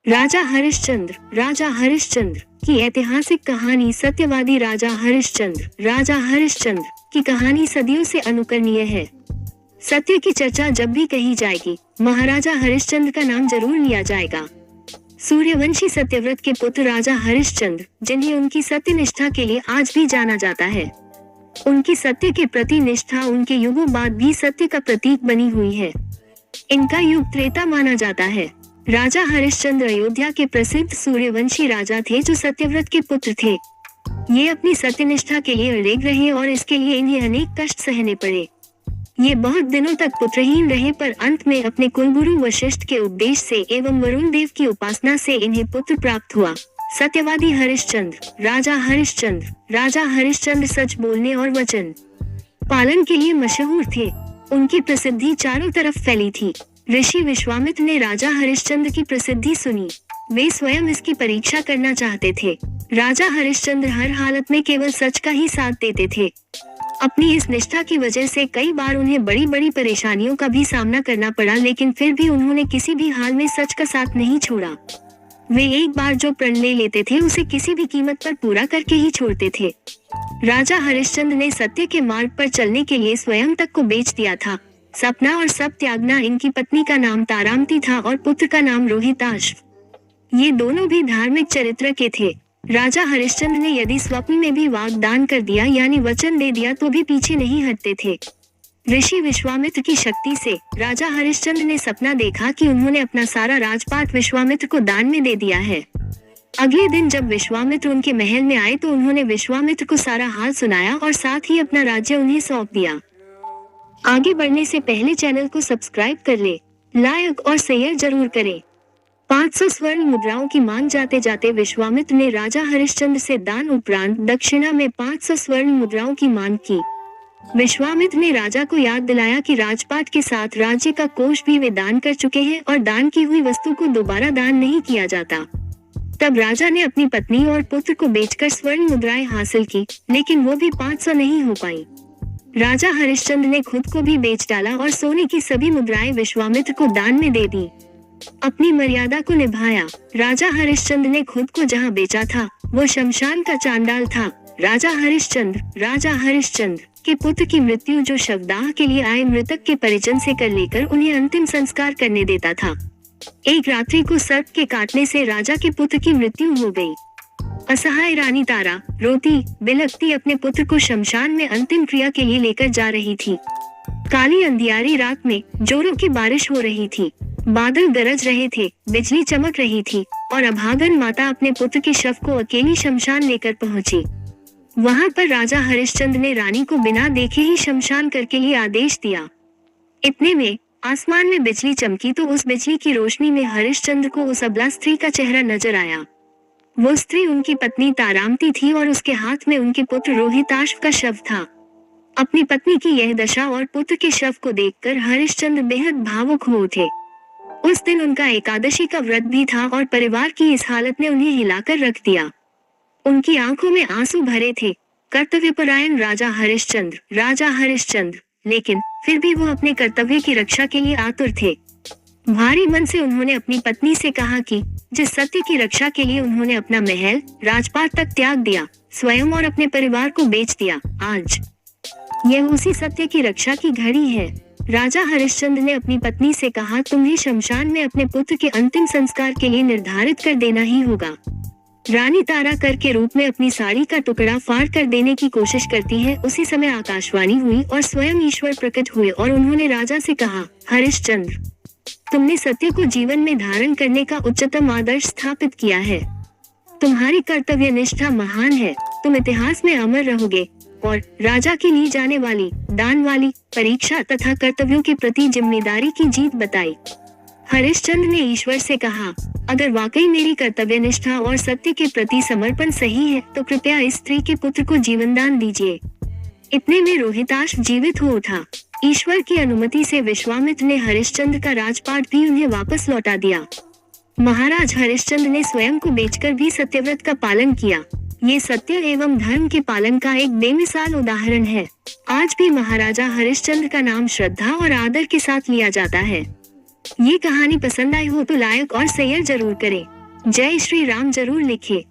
राजा हरिश्चंद्र की ऐतिहासिक कहानी। सत्यवादी राजा हरिश्चंद्र की कहानी सदियों से अनुकरणीय है। सत्य की चर्चा जब भी कही जाएगी, महाराजा हरिश्चंद्र का नाम जरूर लिया जाएगा। सूर्यवंशी सत्यव्रत के पुत्र राजा हरिश्चंद्र, जिन्हें उनकी सत्यनिष्ठा के लिए आज भी जाना जाता है। उनकी सत्य के प्रति निष्ठा उनके युगों बाद भी सत्य का प्रतीक बनी हुई है। इनका युग त्रेता माना जाता है। राजा हरिश्चंद्र अयोध्या के प्रसिद्ध सूर्यवंशी राजा थे, जो सत्यव्रत के पुत्र थे। ये अपनी सत्यनिष्ठा के लिए अड़िग रहे और इसके लिए इन्हें अनेक कष्ट सहने पड़े। ये बहुत दिनों तक पुत्रहीन रहे, पर अंत में अपने कुलगुरु वशिष्ठ के उपदेश से एवं वरुण देव की उपासना से इन्हें पुत्र प्राप्त हुआ। सत्यवादी राजा हरिश्चंद्र सच बोलने और वचन पालन के लिए मशहूर थे। उनकी प्रसिद्धि चारों तरफ फैली थी। ऋषि विश्वामित्र ने राजा हरिश्चंद्र की प्रसिद्धि सुनी। वे स्वयं इसकी परीक्षा करना चाहते थे। राजा हरिश्चंद्र हर हालत में केवल सच का ही साथ देते थे। अपनी इस निष्ठा की वजह से कई बार उन्हें बड़ी बड़ी परेशानियों का भी सामना करना पड़ा, लेकिन फिर भी उन्होंने किसी भी हाल में सच का साथ नहीं छोड़ा। वे एक बार जो प्रण ले लेते थे, उसे किसी भी कीमत पर पूरा करके ही छोड़ते थे। राजा हरिश्चंद्र ने सत्य के मार्ग पर चलने के लिए स्वयं तक को बेच दिया था। सपना और सब त्यागना। इनकी पत्नी का नाम तारामती था और पुत्र का नाम रोहिताश्व। ये दोनों भी धार्मिक चरित्र के थे। राजा हरिश्चंद्र ने यदि स्वप्न में भी वाग्दान कर दिया यानी वचन दे दिया तो भी पीछे नहीं हटते थे। ऋषि विश्वामित्र की शक्ति से राजा हरिश्चंद्र ने सपना देखा कि उन्होंने अपना सारा राजपाट विश्वामित्र को दान में दे दिया है। अगले दिन जब विश्वामित्र उनके महल में आए तो उन्होंने विश्वामित्र को सारा हाल सुनाया और साथ ही अपना राज्य उन्हें सौंप दिया। आगे बढ़ने से पहले चैनल को सब्सक्राइब कर ले, लाइक और शेयर जरूर करें। 500 स्वर्ण मुद्राओं की मांग जाते जाते विश्वामित्र ने राजा हरिश्चंद्र से दान उपरांत दक्षिणा में 500 स्वर्ण मुद्राओं की मांग की। विश्वामित्र ने राजा को याद दिलाया कि राजपाट के साथ राज्य का कोष भी वे दान कर चुके हैं और दान की हुई वस्तु को दोबारा दान नहीं किया जाता। तब राजा ने अपनी पत्नी और पुत्र को बेचकर स्वर्ण मुद्राएं हासिल की, लेकिन वो भी 500 नहीं हो पाई। राजा हरिश्चंद्र ने खुद को भी बेच डाला और सोने की सभी मुद्राएं विश्वामित्र को दान में दे दी। अपनी मर्यादा को निभाया। राजा हरिश्चंद्र ने खुद को जहां बेचा था, वो शमशान का चांडाल था। राजा हरिश्चंद्र के पुत्र की मृत्यु जो शवदाह के लिए आए मृतक के परिजन से कर लेकर उन्हें अंतिम संस्कार करने देता था। एक रात्रि को सर्प के काटने से राजा के पुत्र की मृत्यु हो गई। असहाय रानी तारा रोती बिलखती अपने पुत्र को शमशान में अंतिम क्रिया के लिए लेकर जा रही थी। काली अंधियारी रात में जोरों की बारिश हो रही थी। बादल गरज रहे थे, बिजली चमक रही थी और अभागन माता अपने पुत्र के शव को अकेली शमशान लेकर पहुंची। वहां पर राजा हरिश्चंद्र ने रानी को बिना देखे ही शमशान करके लिए आदेश दिया। इतने में आसमान में बिजली चमकी तो उस बिजली की रोशनी में हरिश्चंद्र को उस अबला स्त्री का चेहरा नजर आया। वो स्त्री उनकी पत्नी तारामती थी और उसके हाथ में उनके पुत्र रोहिताश्व का शव था। अपनी पत्नी की यह दशा और पुत्र के शव को देखकर हरिश्चंद्र बेहद भावुक हो उठे। उस दिन उनका एकादशी का व्रत भी था और परिवार की इस हालत ने उन्हें हिलाकर रख दिया। उनकी आंखों में आंसू भरे थे। कर्तव्यपरायण राजा हरिश्चंद्र, लेकिन फिर भी वो अपने कर्तव्य की रक्षा के लिए आतुर थे। भारी मन से उन्होंने अपनी पत्नी से कहा कि जिस सत्य की रक्षा के लिए उन्होंने अपना महल राजपाट तक त्याग दिया, स्वयं और अपने परिवार को बेच दिया, आज यह उसी सत्य की रक्षा की घड़ी है। राजा हरिश्चंद्र ने अपनी पत्नी से कहा, तुम्हें शमशान में अपने पुत्र के अंतिम संस्कार के लिए निर्धारित कर देना ही होगा। रानी तारा कर के रूप में अपनी साड़ी का टुकड़ा फाड़ कर देने की कोशिश करती है। उसी समय आकाशवाणी हुई और स्वयं ईश्वर प्रकट हुए और उन्होंने राजा से कहा, हरिश्चंद्र, तुमने सत्य को जीवन में धारण करने का उच्चतम आदर्श स्थापित किया है। तुम्हारी कर्तव्य निष्ठा महान है। तुम इतिहास में अमर रहोगे और राजा की ली जाने वाली दान वाली परीक्षा तथा कर्तव्यों के प्रति जिम्मेदारी की जीत बताई। हरिश्चंद्र ने ईश्वर से कहा, अगर वाकई मेरी कर्तव्य निष्ठा और सत्य के प्रति समर्पण सही है तो कृपया इस स्त्री के पुत्र को जीवनदान दीजिए। इतने में रोहिताश्व जीवित हो उठा। ईश्वर की अनुमति से विश्वामित्र ने हरिश्चंद्र का राजपाट भी उन्हें वापस लौटा दिया। महाराज हरिश्चंद्र ने स्वयं को बेचकर भी सत्यव्रत का पालन किया। ये सत्य एवं धर्म के पालन का एक बेमिसाल उदाहरण है। आज भी महाराजा हरिश्चंद्र का नाम श्रद्धा और आदर के साथ लिया जाता है। ये कहानी पसंद आई हो तो लाइक और शेयर जरूर करें। जय श्री राम जरूर लिखिए।